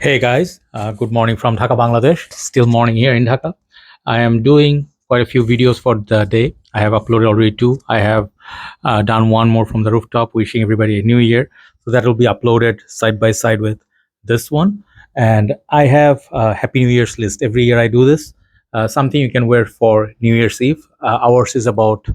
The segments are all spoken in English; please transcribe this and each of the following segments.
Hey guys, good morning from Dhaka, Bangladesh. Still morning here in Dhaka. I am doing quite a few videos for the day. I have uploaded already two. I have done one more from the rooftop, wishing everybody a new year. So that will be uploaded side by side with this one. And I have a Happy New Year's list. Every year I do this. Something you can wear for New Year's Eve. Ours is about, I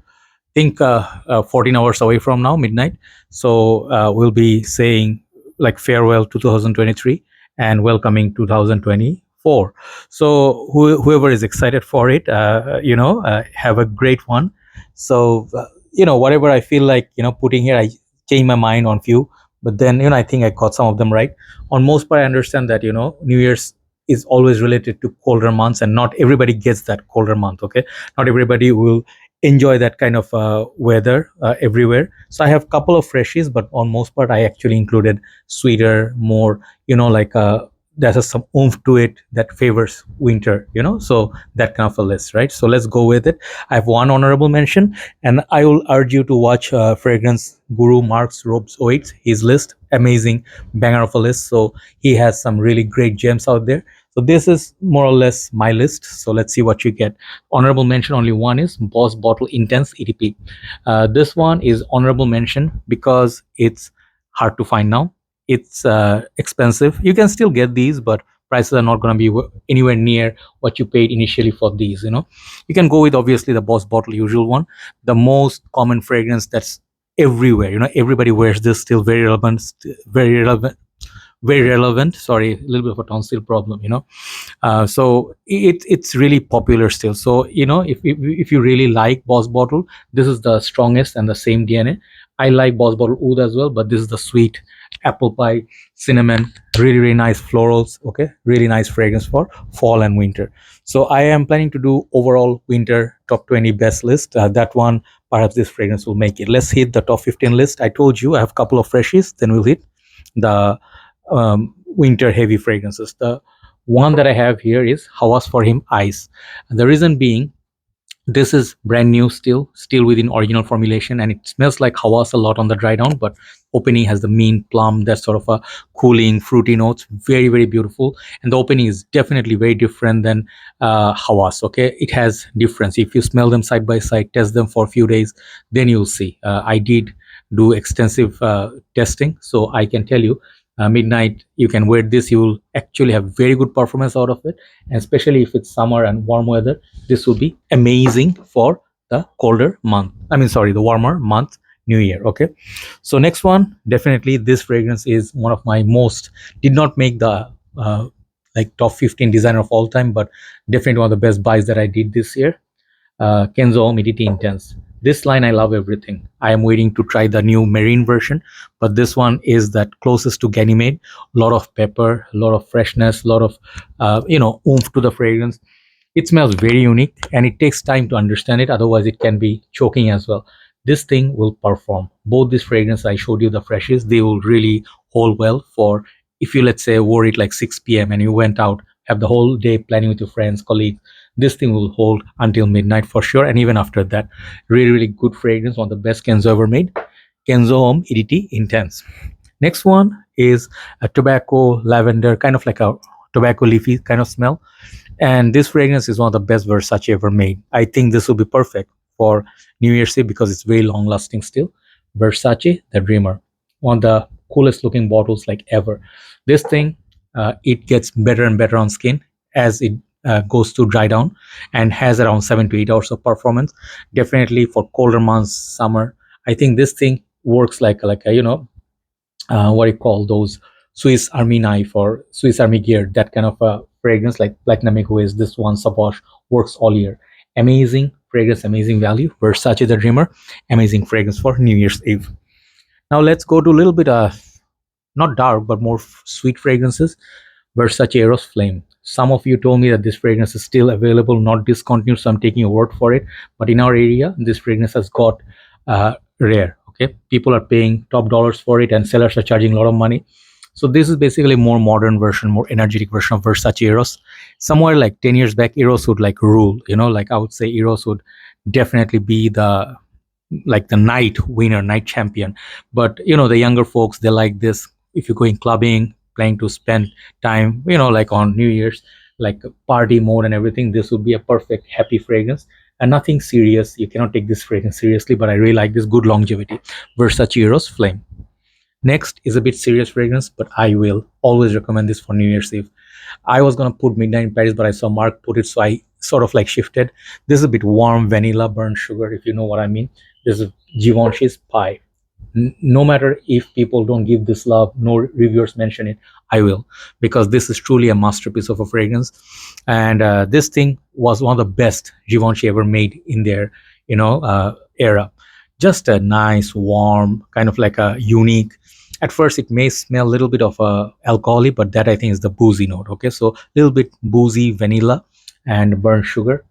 think, 14 hours away from now, midnight. So we'll be saying like farewell to 2023 and welcoming 2024. So whoever is excited for it, have a great one. So whatever I feel like putting here, I change my mind on few, but then I think I got some of them right. On most part, I understand that New Year's is always related to colder months, and not everybody gets that colder month. Okay, not everybody will enjoy that kind of weather everywhere. So I have couple of freshies, but on most part, I actually included sweeter, more like there's some oomph to it that favors winter, so that kind of a list, right? So let's go with it. I have one honorable mention, and I will urge you to watch fragrance guru Mark's Robes Oates. His list, amazing banger of a list. So he has some really great gems out there. So this is more or less my list. So let's see what you get. Honorable mention, only one is Boss Bottle Intense EDP. This one is honorable mention because it's hard to find now. It's expensive. You can still get these, but prices are not going to be anywhere near what you paid initially for these. You can go with obviously the Boss Bottle usual one, the most common fragrance that's everywhere. Everybody wears this, still very relevant, very relevant, very relevant. Sorry, a little bit of a tonsil problem. So it's really popular still. So if you really like Boss Bottle, this is the strongest and the same DNA. I like Boss Bottle Oud as well, but this is the sweet apple pie, cinnamon, really really nice florals. Okay, really nice fragrance for fall and winter. So I am planning to do overall winter top 20 best list. That one, perhaps this fragrance will make it. Let's hit the top 15 list. I told you I have a couple of freshies, then we'll hit the winter heavy fragrances. The one that I have here is Hawas for him Ice. And the reason being, this is brand new, still within original formulation, and it smells like Hawas a lot on the dry down, but opening has the mint plum, that sort of a cooling fruity notes, very very beautiful. And the opening is definitely very different than Hawas. Okay, it has difference. If you smell them side by side, test them for a few days, then you'll see. I did do extensive testing, so I can tell you, midnight, you can wear this, you will actually have very good performance out of it. And especially if it's summer and warm weather, this will be amazing for the colder month, the warmer month, New Year. Okay, so next one, definitely this fragrance is one of my most, did not make the like top 15 designer of all time, but definitely one of the best buys that I did this year. Kenzo Humidity Intense. This line, I love everything. I am waiting to try the new marine version, but this one is that closest to Ganymede. A lot of pepper, a lot of freshness, a lot of oomph to the fragrance. It smells very unique, and it takes time to understand it. Otherwise, it can be choking as well. This thing will perform. Both these fragrances I showed you, the freshes, they will really hold well for, if you, let's say, wore it like 6 p.m. and you went out, have the whole day planning with your friends, colleagues. This thing will hold until midnight for sure, and even after that. Really really good fragrance, one of the best Kenzo ever made. Kenzo Homme EDT Intense. Next one is a tobacco lavender, kind of like a tobacco leafy kind of smell, and this fragrance is one of the best Versace ever made. I think this will be perfect for New Year's Eve because it's very long lasting still. Versace The Dreamer, one of the coolest looking bottles like ever. This thing, it gets better and better on skin as it goes to dry down, and has around 7 to 8 hours of performance. Definitely for colder months, summer, I think this thing works like a what do you call those Swiss Army knife or Swiss Army gear, that kind of a fragrance, like Platinum is this one. Saposh works all year. Amazing fragrance, amazing value. Versace The Dreamer, amazing fragrance for New Year's Eve. Now let's go to a little bit not dark but more sweet fragrances. Versace Eros Flame. Some of you told me that this fragrance is still available, not discontinued, so I'm taking your word for it. But in our area, this fragrance has got rare. Okay, people are paying top dollars for it, and sellers are charging a lot of money. So this is basically a more modern version, more energetic version of Versace Eros. Somewhere like 10 years back, Eros would like rule. Like I would say, Eros would definitely be the night winner, night champion. But the younger folks, they like this. If you're going clubbing, planning to spend time, like on New Year's, like party mode and everything, this would be a perfect happy fragrance. And nothing serious. You cannot take this fragrance seriously, but I really like this. Good longevity. Versace Eros Flame. Next is a bit serious fragrance, but I will always recommend this for New Year's Eve. I was gonna put Midnight in Paris, but I saw Mark put it, so I sort of like shifted. This is a bit warm vanilla burnt sugar, if you know what I mean. This is Givenchy's Pi. No matter if people don't give this love, no reviewers mention it, I will, because this is truly a masterpiece of a fragrance. And this thing was one of the best Givenchy ever made in their era. Just a nice warm, kind of like a unique. At first it may smell a little bit of alcoholic, but that I think is the boozy note. Okay, so a little bit boozy vanilla and burnt sugar.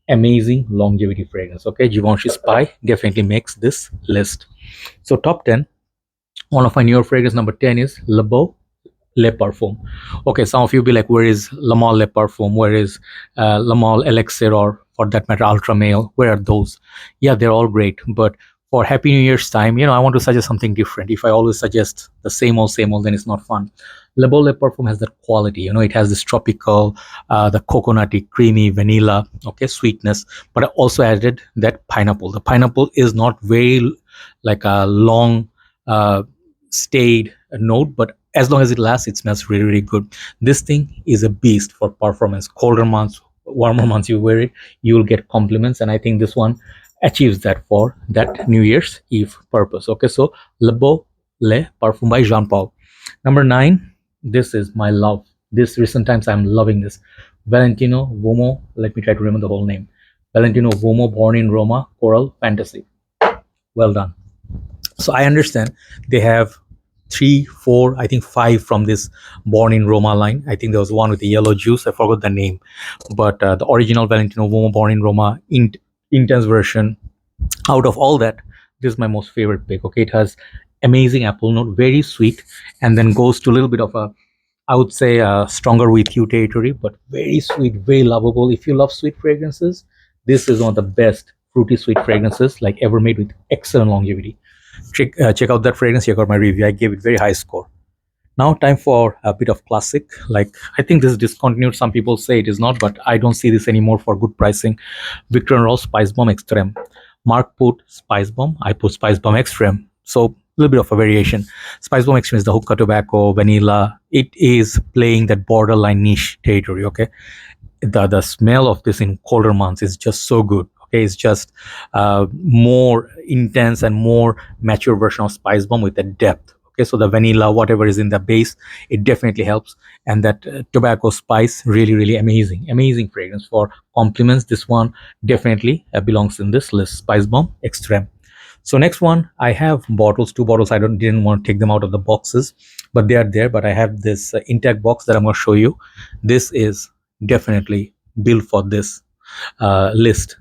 Amazing longevity fragrance. Okay, Givenchy Pi definitely makes this list. So top 10, one of my newer fragrance, number 10 is Le Beau Le Parfum. Okay, some of you be like, where is Le Male Le Parfum? Where is Le Male Elixir, or for that matter Ultra Male? Where are those? Yeah, they're all great, but for Happy New Year's time, I want to suggest something different. If I always suggest the same old, then it's not fun. Le Beau Le Parfum has that quality. It has this tropical, the coconutty, creamy vanilla, okay, sweetness. But I also added that pineapple. The pineapple is not very like a long stayed note, but as long as it lasts, it smells really, really good. This thing is a beast for performance. Colder months, warmer months, you wear it, you will get compliments, and I think this one achieves that for that New Year's Eve purpose. Okay, so Le Beau Le Parfum by Jean Paul. Number 9, this is my love. This recent times I'm loving this. Valentino Uomo. Let me try to remember the whole name. Valentino Uomo, Born in Roma, Coral Fantasy. Well done. So I understand they have 3, 4, I think 5 from this Born in Roma line. I think there was one with the yellow juice. I forgot the name, but the original Valentino Uomo Born in Roma intense version. Out of all that, this is my most favorite pick. Okay, it has amazing apple note, very sweet, and then goes to a little bit of a, I would say, stronger with you territory, but very sweet, very lovable. If you love sweet fragrances, this is one of the best fruity sweet fragrances like ever made, with excellent longevity. Check out that fragrance. Check out my review. I gave it very high score. Now time for a bit of classic. Like, I think this is discontinued. Some people say it is not, but I don't see this anymore for good pricing. Victor and Rolls Spicebomb Extreme. Mark put Spicebomb, I put Spicebomb Extreme. So a little bit of a variation. Spicebomb Extreme is the hookah tobacco, vanilla. It is playing that borderline niche territory. Okay, the smell of this in colder months is just so good. Okay, it's just more intense and more mature version of Spicebomb with a depth. Okay, so the vanilla, whatever is in the base, it definitely helps. And that tobacco spice, really, really amazing fragrance. For compliments, this one definitely belongs in this list. Spicebomb Extreme. So next one, I have bottles, 2 bottles. I didn't want to take them out of the boxes, but they are there. But I have this intact box that I'm going to show you. This is definitely built for this list.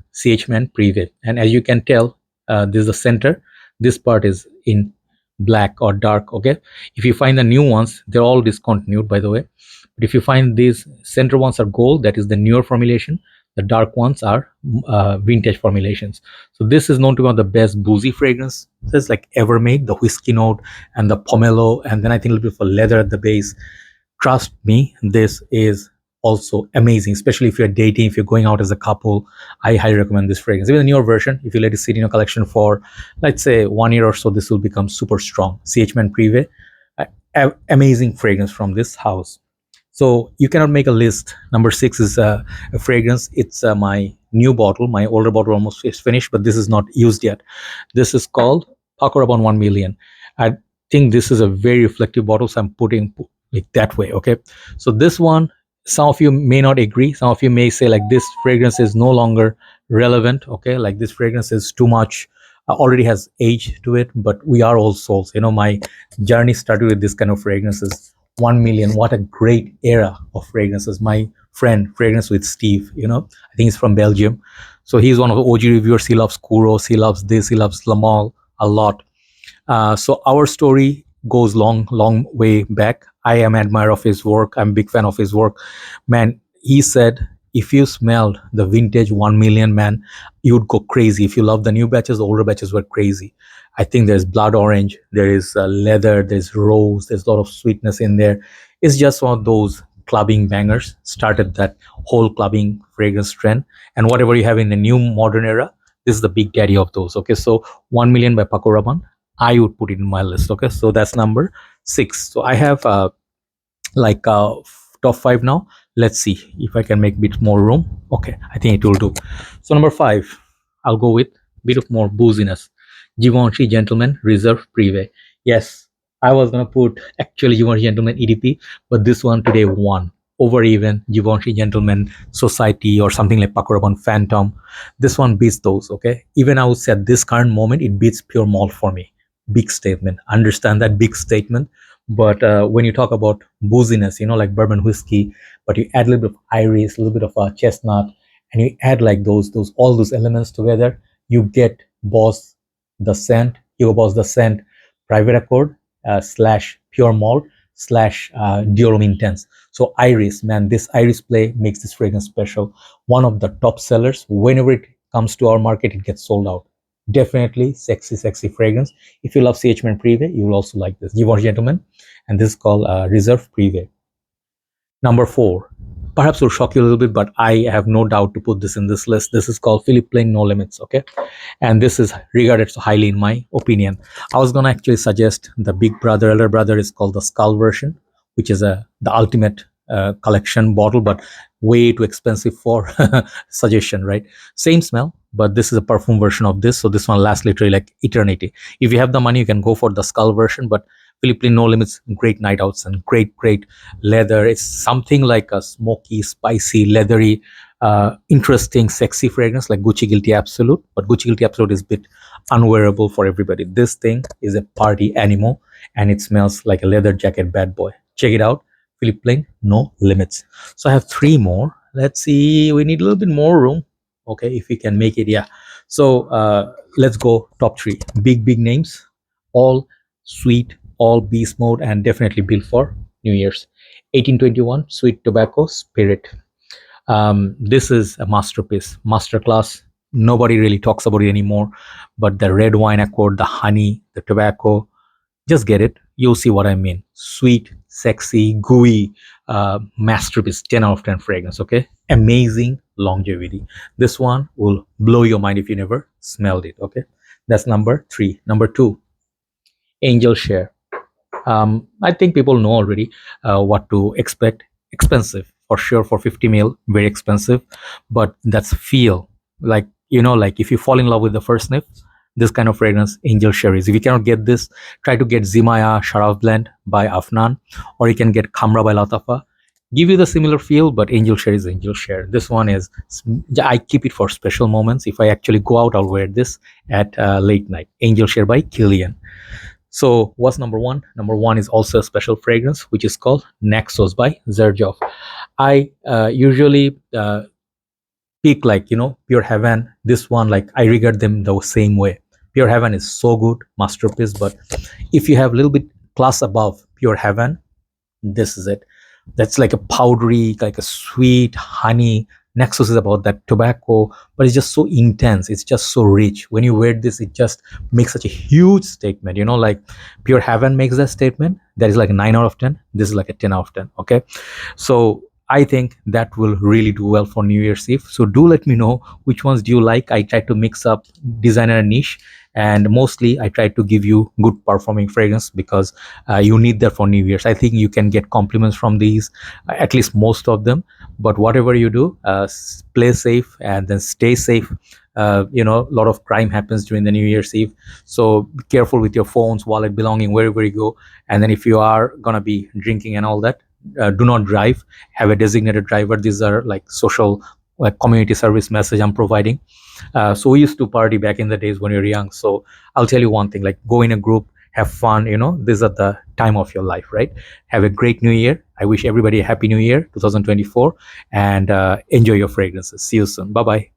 Men Prive. And as you can tell, this is the center. This part is in black or dark. Okay, if you find the new ones, they're all discontinued, by the way, but if you find these center ones are gold, that is the newer formulation. The dark ones are vintage formulations. So this is known to be one of the best boozy fragrance this like ever made. The whiskey note and the pomelo, and then I think a little bit of leather at the base. Trust me, this is also amazing, especially if you're dating, if you're going out as a couple. I highly recommend this fragrance. Even the newer version, if you let it sit in your collection for, let's say, 1 year or so, this will become super strong. Men Prive, amazing fragrance from this house. So you cannot make a list. Number 6 is a fragrance. It's my new bottle. My older bottle almost is finished, but this is not used yet. This is called Paco Rabanne 1 million. I think this is a very reflective bottle, so I'm putting it that way. Okay, so this one, some of you may not agree. Some of you may say like, this fragrance is no longer relevant. Okay, like this fragrance is too much, already has age to it. But we are all souls. My journey started with this kind of fragrances. 1 million, what a great era of fragrances. My friend, Fragrance with Steve, I think he's from Belgium. So he's one of the OG reviewers. He loves Kouros, he loves this, he loves Le Male a lot. So our story goes long way back. I am an admirer of his work. I'm a big fan of his work. Man, he said, if you smelled the vintage 1 million, man, you would go crazy. If you love the new batches, the older batches were crazy. I think there's blood orange, there is leather, there's rose, there's a lot of sweetness in there. It's just one of those clubbing bangers, started that whole clubbing fragrance trend. And whatever you have in the new modern era, this is the big daddy of those. Okay, so 1 million by Paco Rabanne, I would put it in my list. Okay, so that's number 6. So I have like top 5 now. Let's see if I can make a bit more room. Okay, I think it will do. So number 5, I'll go with bit of more booziness. Givenchy Gentleman Reserve Privee. Yes, I was gonna put actually Givenchy Gentleman EDP, but this one today won over even Givenchy Gentleman Society or something like Paco Rabanne Phantom. This one beats those. Okay, even I would say at this current moment it beats Pure Malt for me. Big statement. Understand that big statement. But when you talk about booziness, like bourbon whiskey, but you add a little bit of iris, a little bit of chestnut, and you add like those all those elements together, you get Boss the scent, Hugo Boss the scent, Private Accord slash Pure Malt slash Dior Intense. So iris, man, this iris play makes this fragrance special. One of the top sellers. Whenever it comes to our market, it gets sold out. Definitely sexy fragrance. If you love Men Prive, you will also like this. Givenchy Gentleman, and this is called Reserve Privee. Number 4, perhaps will shock you a little bit, but I have no doubt to put this in this list. This is called Philipp Plein No Limits. Okay, and this is regarded so highly in my opinion. I was gonna actually suggest the big brother, elder brother is called the skull version, which is the ultimate collection bottle, but way too expensive for suggestion, right? Same smell, but this is a perfume version of this, so this one lasts literally like eternity. If you have the money, you can go for the skull version, but Philipp Plein No Limits, great night outs and great leather. It's something like a smoky, spicy, leathery, interesting, sexy fragrance like Gucci Guilty Absolute, but Gucci Guilty Absolute is a bit unwearable for everybody. This thing is a party animal and it smells like a leather jacket bad boy. Check it out. Philipp Plein No Limits. So I have 3 more. Let's see, we need a little bit more room. Okay, if we can make it. Yeah, so let's go top 3 big names, all sweet, all beast mode, and definitely built for New Year's. 1821 Sweet Tobacco Spirit. This is a masterpiece, masterclass. Nobody really talks about it anymore, but the red wine accord, the honey, the tobacco, just get it. You'll see what I mean. Sweet, sexy, gooey, masterpiece. 10 out of 10 fragrance. Okay, amazing longevity. This one will blow your mind if you never smelled it. Okay, that's number 3. Number 2, Angel Share. I think people know already what to expect. Expensive for sure, for 50 ml, very expensive, but that's feel like, like if you fall in love with the first sniff, this kind of fragrance, Angel Share is. If you cannot get this, try to get Zimaya Sharaf Blend by Afnan, or you can get Khamra by Latafa. Give you the similar feel, but Angel Share is Angel Share. This one is, I keep it for special moments. If I actually go out, I'll wear this at late night. Angel Share by Kilian. So what's number 1? Number 1 is also a special fragrance, which is called Naxos by Xerjoff. I usually pick like, Pure Heaven. This one, like, I regard them the same way. Pure Heaven is so good, masterpiece. But if you have a little bit class above Pure Heaven, this is it. That's like a powdery, like a sweet honey. Naxos is about that tobacco, but it's just so intense. It's just so rich. When you wear this, it just makes such a huge statement. Like Pure Heaven makes that statement. That is like a 9 out of 10. This is like a 10 out of 10. Okay, so I think that will really do well for New Year's Eve. So do let me know which ones do you like. I try to mix up designer and niche, and mostly I try to give you good performing fragrance because you need that for New Year's. I think you can get compliments from these, at least most of them. But whatever you do, play safe and then stay safe. A lot of crime happens during the New Year's Eve, so be careful with your phones, wallet, belonging, wherever you go. And then if you are gonna be drinking and all that, do not drive. Have a designated driver. These are like social, like community service message I'm providing. So we used to party back in the days when you're young. So I'll tell you one thing, like go in a group, have fun. These are the time of your life, right? Have a great New Year. I wish everybody a happy New Year 2024, and enjoy your fragrances. See you soon. Bye bye.